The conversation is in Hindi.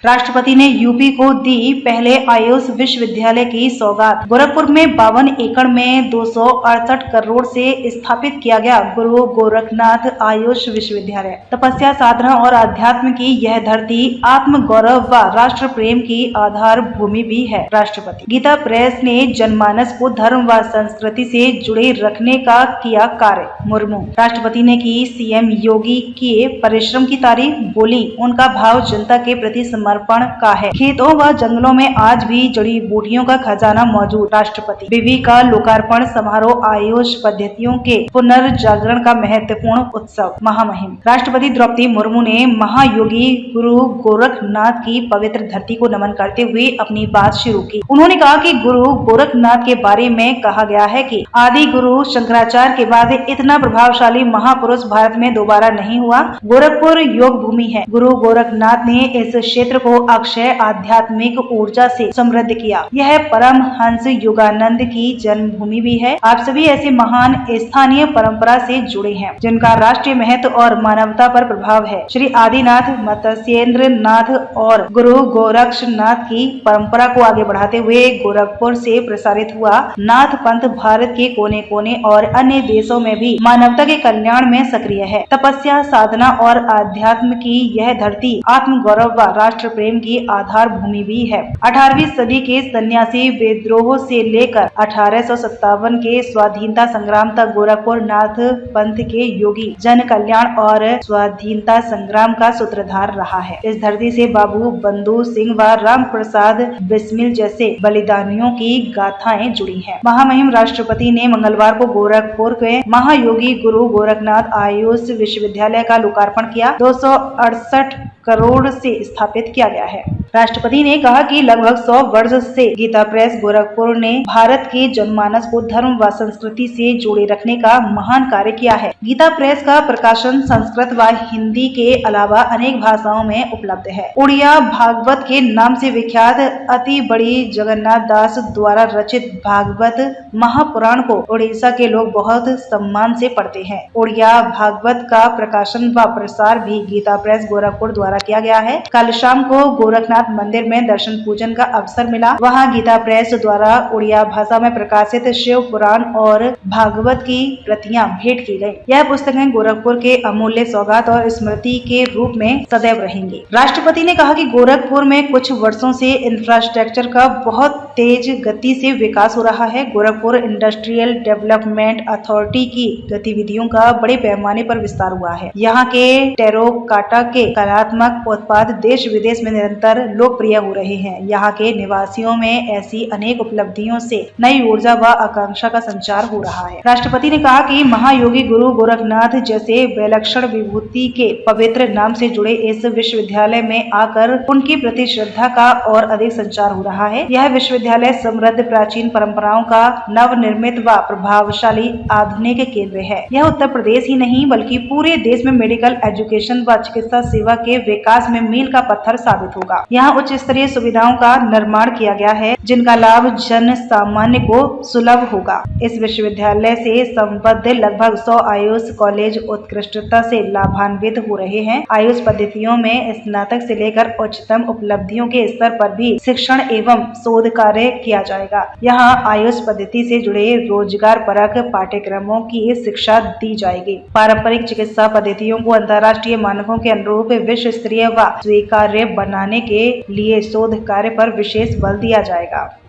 राष्ट्रपति ने यूपी को दी पहले आयुष विश्वविद्यालय की सौगात। गोरखपुर में 52 एकड़ में 268 करोड़ से स्थापित किया गया गुरु गोरखनाथ आयुष विश्वविद्यालय तपस्या, साधना और अध्यात्म की यह धरती आत्म गौरव व राष्ट्र प्रेम की आधार भूमि भी है। राष्ट्रपति गीता प्रेस ने जनमानस को धर्म व संस्कृति से जुड़े रखने का किया कार्य। मुर्मू राष्ट्रपति ने की सीएम योगी के परिश्रम की तारीफ, बोली उनका भाव जनता के प्रति समर्पण का है। खेतों व जंगलों में आज भी जड़ी बूटियों का खजाना मौजूद। राष्ट्रपति विवि का लोकार्पण समारोह आयुष पद्धतियों के पुनर्जागरण का महत्वपूर्ण उत्सव। महामहिम राष्ट्रपति द्रौपदी मुर्मू ने महायोगी गुरु गोरखनाथ की पवित्र धरती को नमन करते हुए अपनी बात शुरू की। उन्होंने कहा कि गुरु गोरखनाथ के बारे में कहा गया है कि आदि गुरु शंकराचार्य के बाद इतना प्रभावशाली महापुरुष भारत में दोबारा नहीं हुआ। गोरखपुर योग भूमि है। गुरु गोरखनाथ ने इस क्षेत्र को अक्षय आध्यात्मिक ऊर्जा से समृद्ध किया। यह परमहंस योगानंद की जन्मभूमि भी है। आप सभी ऐसे महान स्थानीय परंपरा से जुड़े हैं जिनका राष्ट्रीय महत्व और मानवता पर प्रभाव है। श्री आदिनाथ, मत्स्येंद्र नाथ और गुरु गोरक्षनाथ की परंपरा को आगे बढ़ाते हुए गोरखपुर से प्रसारित हुआ नाथ पंथ भारत के कोने कोने और अन्य देशों में भी मानवता के कल्याण में सक्रिय है। तपस्या, साधना और अध्यात्म की यह धरती आत्म गौरव व राष्ट्र प्रेम की आधार भूमि भी है। 18वीं सदी के सन्यासी विद्रोह से लेकर 1857 के स्वाधीनता संग्राम तक गोरखपुर नाथ पंथ के योगी जन कल्याण और स्वाधीनता संग्राम का सूत्रधार रहा है। इस धरती से बाबू बंधु सिंह व राम प्रसाद बिस्मिल जैसे बलिदानियों की गाथाएं जुड़ी हैं। महामहिम राष्ट्रपति ने मंगलवार को गोरखपुर के महायोगी गुरु गोरखनाथ आयुष विश्वविद्यालय का लोकार्पण किया। 268 करोड़ से स्थापित किया गया है। राष्ट्रपति ने कहा कि लगभग 100 वर्ष से गीता प्रेस गोरखपुर ने भारत के जनमानस को धर्म व संस्कृति से जोड़े रखने का महान कार्य किया है। गीता प्रेस का प्रकाशन संस्कृत व हिंदी के अलावा अनेक भाषाओं में उपलब्ध है। उड़िया भागवत के नाम से विख्यात अति बड़ी जगन्नाथ दास द्वारा रचित भागवत महापुराण को उड़ीसा के लोग बहुत सम्मान से पढ़ते हैं। उड़िया भागवत का प्रकाशन व प्रसार भी गीता प्रेस गोरखपुर द्वारा किया गया है। कल शाम को गोरखनाथ मंदिर में दर्शन पूजन का अवसर मिला। वहां गीता प्रेस द्वारा उड़िया भाषा में प्रकाशित शिव पुराण और भागवत की प्रतियां भेंट की गयी। यह पुस्तकें गोरखपुर के अमूल्य सौगात और स्मृति के रूप में सदैव रहेंगी। राष्ट्रपति ने कहा कि गोरखपुर में कुछ वर्षों से इंफ्रास्ट्रक्चर का बहुत तेज गति से विकास हो रहा है। गोरखपुर इंडस्ट्रियल डेवलपमेंट अथॉरिटी की गतिविधियों का बड़े पैमाने पर विस्तार हुआ है। यहाँ के टेराकोटा के कलात्मक उत्पाद देश विदेश में निरंतर लोकप्रिय हो रहे हैं। यहाँ के निवासियों में ऐसी अनेक उपलब्धियों से नई ऊर्जा व आकांक्षा का संचार हो रहा है। राष्ट्रपति ने कहा कि महायोगी गुरु गोरखनाथ जैसे विलक्षण विभूति के पवित्र नाम से जुड़े इस विश्वविद्यालय में आकर उनकी प्रति श्रद्धा का और अधिक संचार हो रहा है। यह विश्वविद्यालय समृद्ध प्राचीन परंपराओं का नवनिर्मित व प्रभावशाली आधुनिक केंद्र है। यह उत्तर प्रदेश ही नहीं बल्कि पूरे देश में मेडिकल एजुकेशन व चिकित्सा सेवा के विकास में मील का पत्थर साबित होगा। यहाँ उच्च स्तरीय सुविधाओं का निर्माण किया गया है जिनका लाभ जन सामान्य को सुलभ होगा। इस विश्वविद्यालय से संबद्ध लगभग 100 आयुष कॉलेज उत्कृष्टता से लाभान्वित हो रहे हैं। आयुष पद्धतियों में स्नातक से लेकर उच्चतम उपलब्धियों के स्तर पर भी शिक्षण एवं शोध कार्य किया जाएगा। यहाँ आयुष पद्धति से जुड़े रोजगार परक पाठ्यक्रमों की शिक्षा दी जाएगी। पारंपरिक चिकित्सा पद्धतियों को अंतर्राष्ट्रीय मानकों के अनुरूप विश्व स्तरीय व स्वीकार्य बनाने के लिए शोध कार्य पर विशेष बल दिया जाएगा।